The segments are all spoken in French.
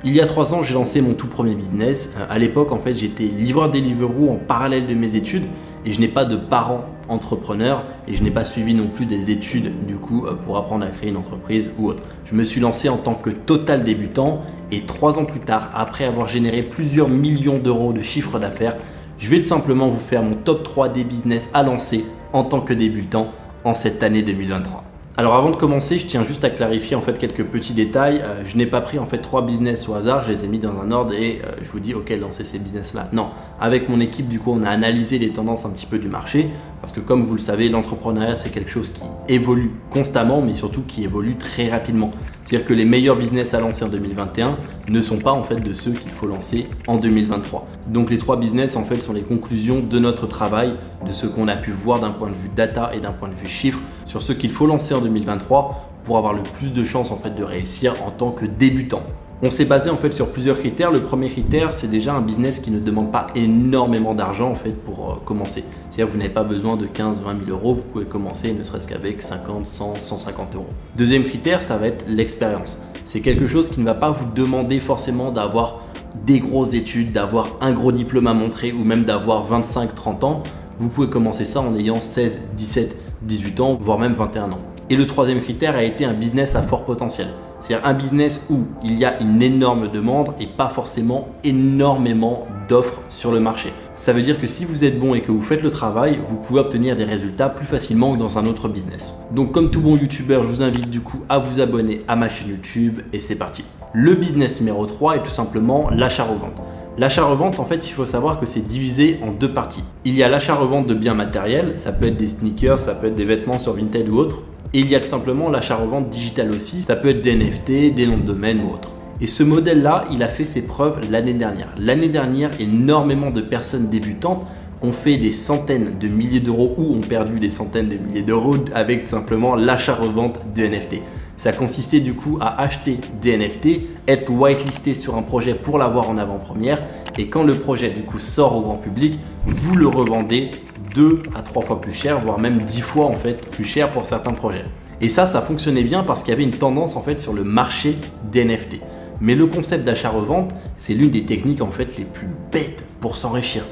Il y a 3 ans, j'ai lancé mon tout premier business. À l'époque, en fait, j'étais livreur Deliveroo en parallèle de mes études et je n'ai pas de parents entrepreneurs et je n'ai pas suivi non plus des études du coup pour apprendre à créer une entreprise ou autre. Je me suis lancé en tant que total débutant et 3 ans plus tard, après avoir généré plusieurs millions d'euros de chiffre d'affaires, je vais tout simplement vous faire mon top 3 des business à lancer en tant que débutant en cette année 2023. Alors avant de commencer, je tiens juste à clarifier en fait quelques petits détails. Je n'ai pas pris en fait 3 business au hasard, je les ai mis dans un ordre et je vous dis ok, lancez ces business là. Non, avec mon équipe du coup on a analysé les tendances un petit peu du marché parce que comme vous le savez, l'entrepreneuriat c'est quelque chose qui évolue constamment mais surtout qui évolue très rapidement. C'est-à-dire que les meilleurs business à lancer en 2021 ne sont pas en fait de ceux qu'il faut lancer en 2023. Donc les 3 business en fait sont les conclusions de notre travail, de ce qu'on a pu voir d'un point de vue data et d'un point de vue chiffre sur ce qu'il faut lancer en 2023 pour avoir le plus de chances en fait de réussir en tant que débutant. On s'est basé en fait sur plusieurs critères. Le premier critère, c'est déjà un business qui ne demande pas énormément d'argent en fait pour commencer. C'est-à-dire que vous n'avez pas besoin de 15, 20 000 euros, vous pouvez commencer ne serait-ce qu'avec 50, 100, 150 euros. Deuxième critère, ça va être l'expérience. C'est quelque chose qui ne va pas vous demander forcément d'avoir des grosses études, d'avoir un gros diplôme à montrer ou même d'avoir 25, 30 ans. Vous pouvez commencer ça en ayant 16, 17, 18 ans, voire même 21 ans. Et le troisième critère a été un business à fort potentiel. C'est-à-dire un business où il y a une énorme demande et pas forcément énormément d'offres sur le marché. Ça veut dire que si vous êtes bon et que vous faites le travail, vous pouvez obtenir des résultats plus facilement que dans un autre business. Donc comme tout bon youtubeur, je vous invite du coup à vous abonner à ma chaîne YouTube et c'est parti. Le business numéro 3 est tout simplement l'achat-revente. L'achat-revente, en fait, il faut savoir que c'est divisé en 2 parties. Il y a l'achat-revente de biens matériels, ça peut être des sneakers, ça peut être des vêtements sur Vinted ou autre. Et il y a tout simplement l'achat-revente digital aussi, ça peut être des NFT, des noms de domaine ou autre. Et ce modèle-là, il a fait ses preuves l'année dernière. L'année dernière, énormément de personnes débutantes ont fait des centaines de milliers d'euros ou ont perdu des centaines de milliers d'euros avec tout simplement l'achat-revente de NFT. Ça consistait du coup à acheter des NFT, être whitelisté sur un projet pour l'avoir en avant-première et quand le projet du coup sort au grand public, vous le revendez 2 à 3 fois plus cher, voire même 10 fois en fait plus cher pour certains projets. Et ça fonctionnait bien parce qu'il y avait une tendance en fait sur le marché des NFT. Mais le concept d'achat-revente, c'est l'une des techniques en fait les plus bêtes pour s'enrichir.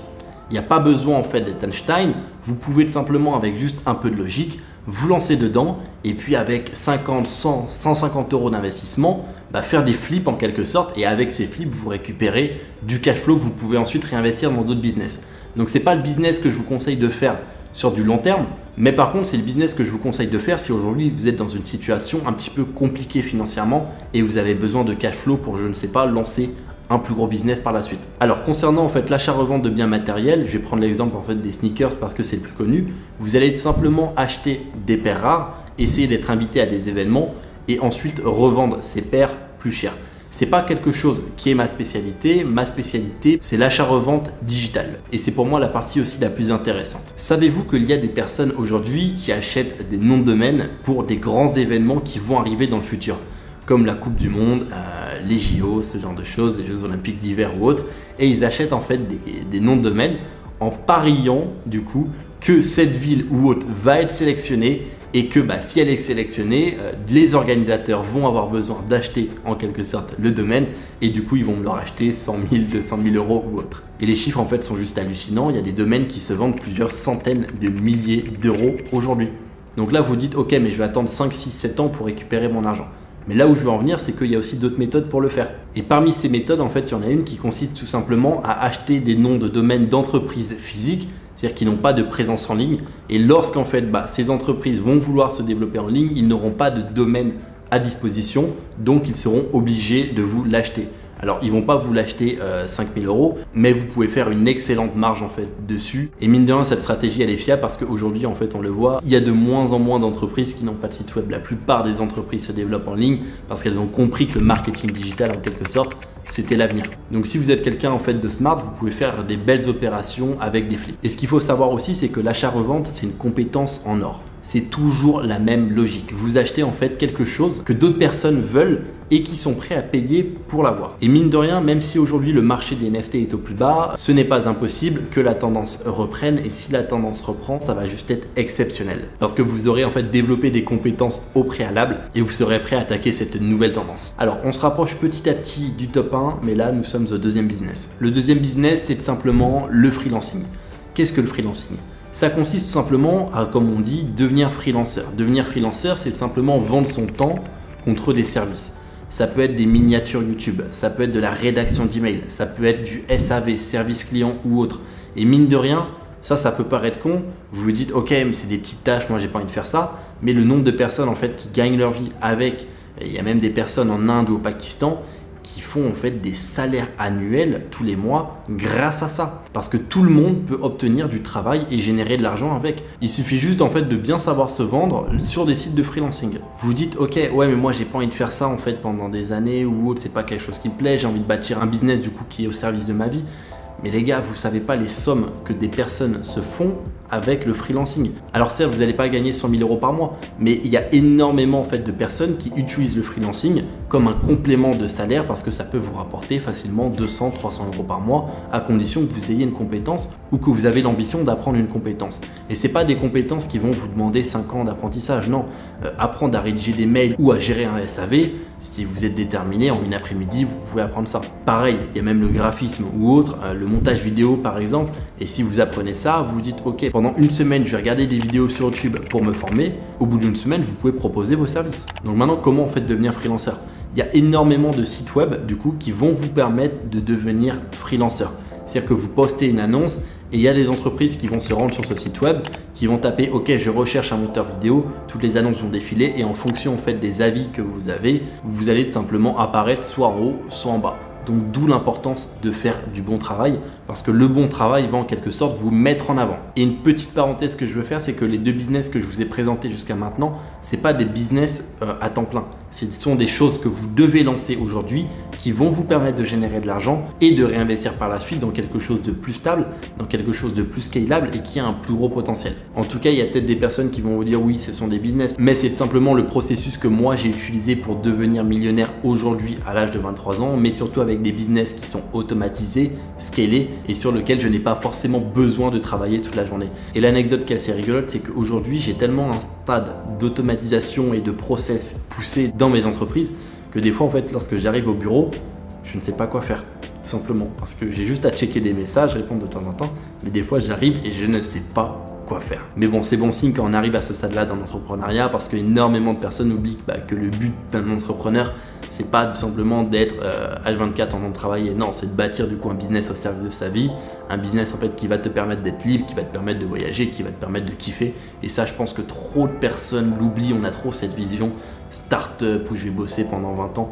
Il n'y a pas besoin en fait d'être Einstein, vous pouvez tout simplement avec juste un peu de logique, vous lancer dedans et puis avec 50, 100, 150 euros d'investissement, faire des flips en quelque sorte et avec ces flips, vous récupérez du cash flow que vous pouvez ensuite réinvestir dans d'autres business. Donc ce n'est pas le business que je vous conseille de faire sur du long terme, mais par contre c'est le business que je vous conseille de faire si aujourd'hui vous êtes dans une situation un petit peu compliquée financièrement et vous avez besoin de cash flow pour, je ne sais pas, lancer un plus gros business par la suite. Alors concernant en fait l'achat-revente de biens matériels, je vais prendre l'exemple en fait des sneakers parce que c'est le plus connu. Vous allez tout simplement acheter des paires rares, essayer d'être invité à des événements et ensuite revendre ces paires plus chères. C'est pas quelque chose qui est ma spécialité. Ma spécialité, c'est l'achat-revente digital. Et c'est pour moi la partie aussi la plus intéressante. Savez-vous qu'il y a des personnes aujourd'hui qui achètent des noms de domaine pour des grands événements qui vont arriver dans le futur, comme la Coupe du Monde, les JO, ce genre de choses, les Jeux Olympiques d'hiver ou autres. Et ils achètent en fait des noms de domaine en pariant du coup que cette ville ou autre va être sélectionnée et que si elle est sélectionnée, les organisateurs vont avoir besoin d'acheter en quelque sorte le domaine et du coup ils vont me le racheter 100 000, 200 000 euros ou autre. Et les chiffres en fait sont juste hallucinants, il y a des domaines qui se vendent plusieurs centaines de milliers d'euros aujourd'hui. Donc là vous dites ok mais je vais attendre 5, 6, 7 ans pour récupérer mon argent. Mais là où je veux en venir, c'est qu'il y a aussi d'autres méthodes pour le faire. Et parmi ces méthodes, en fait, il y en a une qui consiste tout simplement à acheter des noms de domaine d'entreprises physiques, c'est-à-dire qui n'ont pas de présence en ligne. Et lorsqu'en fait, ces entreprises vont vouloir se développer en ligne, ils n'auront pas de domaine à disposition, donc ils seront obligés de vous l'acheter. Alors, ils ne vont pas vous l'acheter 5 000 euros, mais vous pouvez faire une excellente marge en fait dessus. Et mine de rien, cette stratégie, elle est fiable parce qu'aujourd'hui, en fait, on le voit, il y a de moins en moins d'entreprises qui n'ont pas de site web. La plupart des entreprises se développent en ligne parce qu'elles ont compris que le marketing digital, en quelque sorte, c'était l'avenir. Donc, si vous êtes quelqu'un en fait de smart, vous pouvez faire des belles opérations avec des flips. Et ce qu'il faut savoir aussi, c'est que l'achat-revente, c'est une compétence en or. c'est toujours la même logique. Vous achetez en fait quelque chose que d'autres personnes veulent et qui sont prêts à payer pour l'avoir. Et mine de rien, même si aujourd'hui le marché des NFT est au plus bas, ce n'est pas impossible que la tendance reprenne, et si la tendance reprend, ça va juste être exceptionnel. Parce que vous aurez en fait développé des compétences au préalable et vous serez prêt à attaquer cette nouvelle tendance. Alors on se rapproche petit à petit du top 1, mais là nous sommes au deuxième business. Le deuxième business, c'est simplement le freelancing. Qu'est-ce que le freelancing ? Ça consiste tout simplement à, comme on dit, devenir freelanceur. Devenir freelanceur, c'est tout simplement vendre son temps contre des services. Ça peut être des miniatures YouTube, ça peut être de la rédaction d'email, ça peut être du SAV, service client ou autre. Et mine de rien, ça peut paraître con. Vous vous dites, ok, mais c'est des petites tâches, moi j'ai pas envie de faire ça. Mais le nombre de personnes en fait qui gagnent leur vie avec, il y a même des personnes en Inde ou au Pakistan qui font en fait des salaires annuels tous les mois grâce à ça. Parce que tout le monde peut obtenir du travail et générer de l'argent avec. Il suffit juste en fait de bien savoir se vendre sur des sites de freelancing. Vous vous dites, ok, ouais, mais moi j'ai pas envie de faire ça en fait pendant des années ou autre, c'est pas quelque chose qui me plaît, j'ai envie de bâtir un business du coup qui est au service de ma vie. Mais les gars, vous savez pas les sommes que des personnes se font avec le freelancing. Alors certes, vous n'allez pas gagner 100 000 € par mois, mais il y a énormément en fait de personnes qui utilisent le freelancing comme un complément de salaire parce que ça peut vous rapporter facilement 200, 300 € par mois à condition que vous ayez une compétence ou que vous avez l'ambition d'apprendre une compétence. Et c'est pas des compétences qui vont vous demander 5 ans d'apprentissage, non. Apprendre à rédiger des mails ou à gérer un SAV, si vous êtes déterminé, en une après-midi, vous pouvez apprendre ça. Pareil, il y a même le graphisme ou autre, le montage vidéo par exemple. Et si vous apprenez ça, vous vous dites ok, pendant une semaine, je vais regarder des vidéos sur YouTube pour me former. Au bout d'une semaine, vous pouvez proposer vos services. Donc maintenant, comment en fait devenir freelanceur ? Il y a énormément de sites web du coup qui vont vous permettre de devenir freelanceur. C'est-à-dire que vous postez une annonce et il y a des entreprises qui vont se rendre sur ce site web, qui vont taper ok, je recherche un monteur vidéo, toutes les annonces vont défiler et en fonction en fait des avis que vous avez, vous allez tout simplement apparaître soit en haut, soit en bas. Donc d'où l'importance de faire du bon travail parce que le bon travail va en quelque sorte vous mettre en avant. Et une petite parenthèse que je veux faire, c'est que les deux business que je vous ai présentés jusqu'à maintenant, c'est pas des business à temps plein. Ce sont des choses que vous devez lancer aujourd'hui qui vont vous permettre de générer de l'argent et de réinvestir par la suite dans quelque chose de plus stable, dans quelque chose de plus scalable et qui a un plus gros potentiel. En tout cas, il y a peut-être des personnes qui vont vous dire oui, ce sont des business, mais c'est simplement le processus que moi j'ai utilisé pour devenir millionnaire aujourd'hui à l'âge de 23 ans, mais surtout avec des business qui sont automatisés, scalés et sur lesquels je n'ai pas forcément besoin de travailler toute la journée. Et l'anecdote qui est assez rigolote, c'est qu'aujourd'hui, j'ai tellement un stade d'automatisation et de process poussé dans mes entreprises que des fois, en fait, lorsque j'arrive au bureau, je ne sais pas quoi faire, tout simplement. Parce que j'ai juste à checker des messages, répondre de temps en temps, mais des fois, j'arrive et je ne sais pas quoi faire. Mais bon, c'est bon signe quand on arrive à ce stade-là dans l'entrepreneuriat parce qu'énormément de personnes oublient que le but d'un entrepreneur, c'est pas tout simplement d'être H24 en train de travailler. Non, c'est de bâtir du coup un business au service de sa vie, un business en fait qui va te permettre d'être libre, qui va te permettre de voyager, qui va te permettre de kiffer. Et ça, je pense que trop de personnes l'oublient. On a trop cette vision start-up où je vais bosser pendant 20 ans.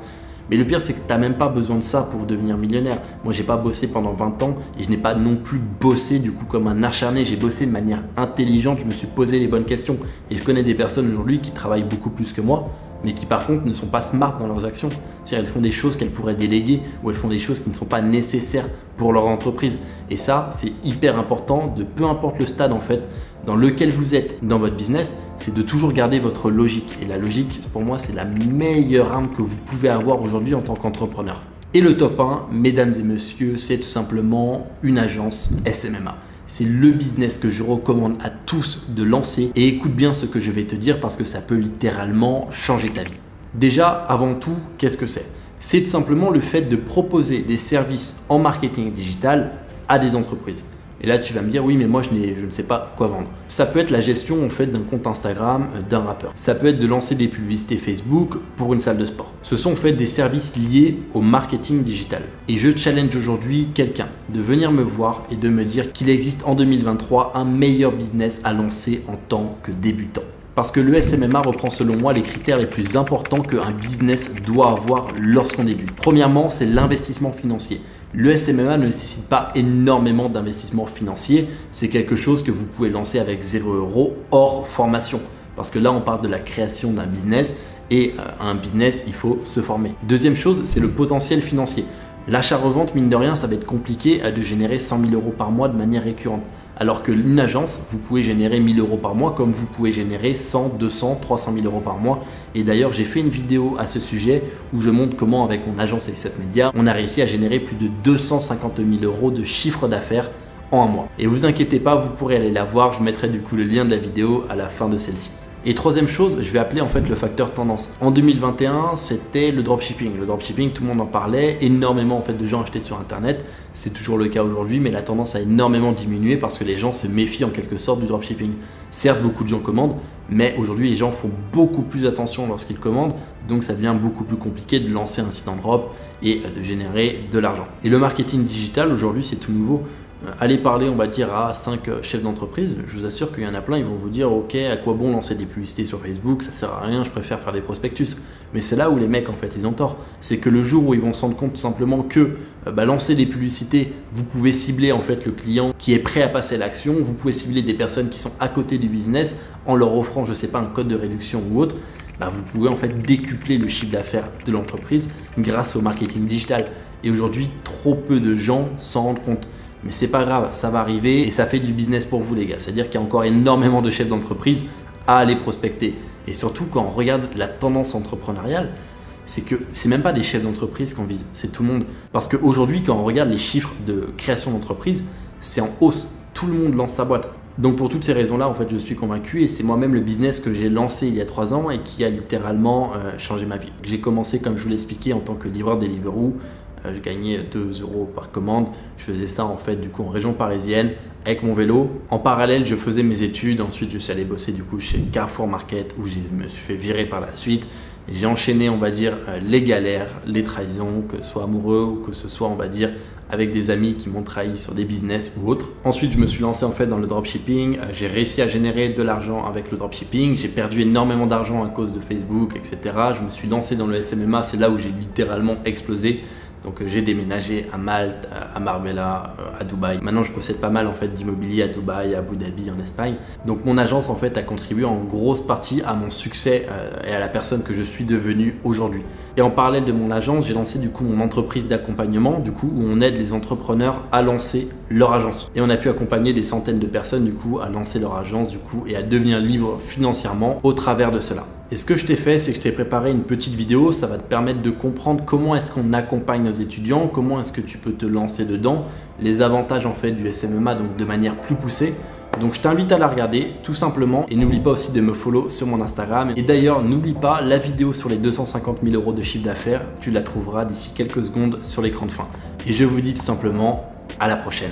Mais le pire, c'est que tu n'as même pas besoin de ça pour devenir millionnaire. Moi, j'ai pas bossé pendant 20 ans et je n'ai pas non plus bossé du coup comme un acharné. J'ai bossé de manière intelligente, je me suis posé les bonnes questions. Et je connais des personnes aujourd'hui qui travaillent beaucoup plus que moi, mais qui par contre ne sont pas smart dans leurs actions. C'est-à-dire elles font des choses qu'elles pourraient déléguer ou elles font des choses qui ne sont pas nécessaires pour leur entreprise. Et ça, c'est hyper important de peu importe le stade en fait dans lequel vous êtes dans votre business, c'est de toujours garder votre logique. Et la logique, pour moi, c'est la meilleure arme que vous pouvez avoir aujourd'hui en tant qu'entrepreneur. Et le top 1, mesdames et messieurs, c'est tout simplement une agence SMMA. C'est le business que je recommande à tous de lancer. Et écoute bien ce que je vais te dire parce que ça peut littéralement changer ta vie. Déjà, avant tout, qu'est-ce que c'est ? C'est tout simplement le fait de proposer des services en marketing digital à des entreprises. Et là, tu vas me dire, oui, mais moi, je ne sais pas quoi vendre. Ça peut être la gestion en fait d'un compte Instagram d'un rappeur. Ça peut être de lancer des publicités Facebook pour une salle de sport. Ce sont en fait des services liés au marketing digital. Et je challenge aujourd'hui quelqu'un de venir me voir et de me dire qu'il existe en 2023 un meilleur business à lancer en tant que débutant. Parce que le SMMA reprend selon moi les critères les plus importants qu'un business doit avoir lorsqu'on débute. Premièrement, c'est l'investissement financier. Le SMMA ne nécessite pas énormément d'investissement financier. C'est quelque chose que vous pouvez lancer avec 0 € hors formation. Parce que là, on parle de la création d'un business et un business, il faut se former. Deuxième chose, c'est le potentiel financier. L'achat-revente, mine de rien, ça va être compliqué de générer 100 000 € par mois de manière récurrente. Alors que une agence, vous pouvez générer 1000 euros par mois comme vous pouvez générer 100, 200, 300 000 euros par mois. Et d'ailleurs, j'ai fait une vidéo à ce sujet où je montre comment avec mon agence A7 Media, on a réussi à générer plus de 250 000 euros de chiffre d'affaires en un mois. Et vous inquiétez pas, vous pourrez aller la voir, je mettrai du coup le lien de la vidéo à la fin de celle-ci. Et troisième chose, je vais appeler en fait le facteur tendance. En 2021, c'était le dropshipping. Le dropshipping, tout le monde en parlait, énormément en fait de gens achetaient sur internet. C'est toujours le cas aujourd'hui, mais la tendance a énormément diminué parce que les gens se méfient en quelque sorte du dropshipping. Certes, beaucoup de gens commandent, mais aujourd'hui les gens font beaucoup plus attention lorsqu'ils commandent, donc ça devient beaucoup plus compliqué de lancer un site en drop et de générer de l'argent. Et le marketing digital aujourd'hui, c'est tout nouveau. Allez parler, on va dire, à 5 chefs d'entreprise, je vous assure qu'il y en a plein, ils vont vous dire ok, à quoi bon lancer des publicités sur Facebook, ça sert à rien, je préfère faire des prospectus. Mais c'est là où les mecs en fait ils ont tort, c'est que le jour où ils vont se rendre compte tout simplement que lancer des publicités, vous pouvez cibler en fait le client qui est prêt à passer à l'action, vous pouvez cibler des personnes qui sont à côté du business en leur offrant, je sais pas, un code de réduction ou autre. Vous pouvez en fait décupler le chiffre d'affaires de l'entreprise grâce au marketing digital. Et aujourd'hui, trop peu de gens s'en rendent compte. Mais c'est pas grave, ça va arriver et ça fait du business pour vous les gars. C'est-à-dire qu'il y a encore énormément de chefs d'entreprise à aller prospecter. Et surtout quand on regarde la tendance entrepreneuriale, c'est que c'est même pas des chefs d'entreprise qu'on vise, c'est tout le monde. Parce qu'aujourd'hui, quand on regarde les chiffres de création d'entreprise, c'est en hausse. Tout le monde lance sa boîte. Donc pour toutes ces raisons-là, en fait, je suis convaincu et c'est moi-même le business que j'ai lancé il y a 3 ans et qui a littéralement changé ma vie. J'ai commencé, comme je vous l'ai expliqué, en tant que livreur Deliveroo. Je gagnais 2 euros par commande. Je faisais ça en fait du coup en région parisienne avec mon vélo. En parallèle, je faisais mes études. Ensuite, je suis allé bosser du coup chez Carrefour Market où je me suis fait virer par la suite. J'ai enchaîné, on va dire, les galères, les trahisons, que ce soit amoureux ou que ce soit, on va dire, avec des amis qui m'ont trahi sur des business ou autres. Ensuite, je me suis lancé en fait dans le dropshipping. J'ai réussi à générer de l'argent avec le dropshipping. J'ai perdu énormément d'argent à cause de Facebook, etc. Je me suis lancé dans le SMMA. C'est là où j'ai littéralement explosé. Donc j'ai déménagé à Malte, à Marbella, à Dubaï. Maintenant je possède pas mal en fait d'immobilier à Dubaï, à Abu Dhabi, en Espagne. Donc mon agence en fait a contribué en grosse partie à mon succès et à la personne que je suis devenu aujourd'hui. Et en parallèle de mon agence, j'ai lancé du coup mon entreprise d'accompagnement, du coup où on aide les entrepreneurs à lancer leur agence. Et on a pu accompagner des centaines de personnes du coup à lancer leur agence du coup et à devenir libre financièrement au travers de cela. Et ce que je t'ai fait, c'est que je t'ai préparé une petite vidéo, ça va te permettre de comprendre comment est-ce qu'on accompagne nos étudiants, comment est-ce que tu peux te lancer dedans, les avantages en fait du SMMA donc de manière plus poussée. Donc je t'invite à la regarder tout simplement et n'oublie pas aussi de me follow sur mon Instagram. Et d'ailleurs n'oublie pas la vidéo sur les 250 000 euros de chiffre d'affaires, tu la trouveras d'ici quelques secondes sur l'écran de fin. Et je vous dis tout simplement à la prochaine.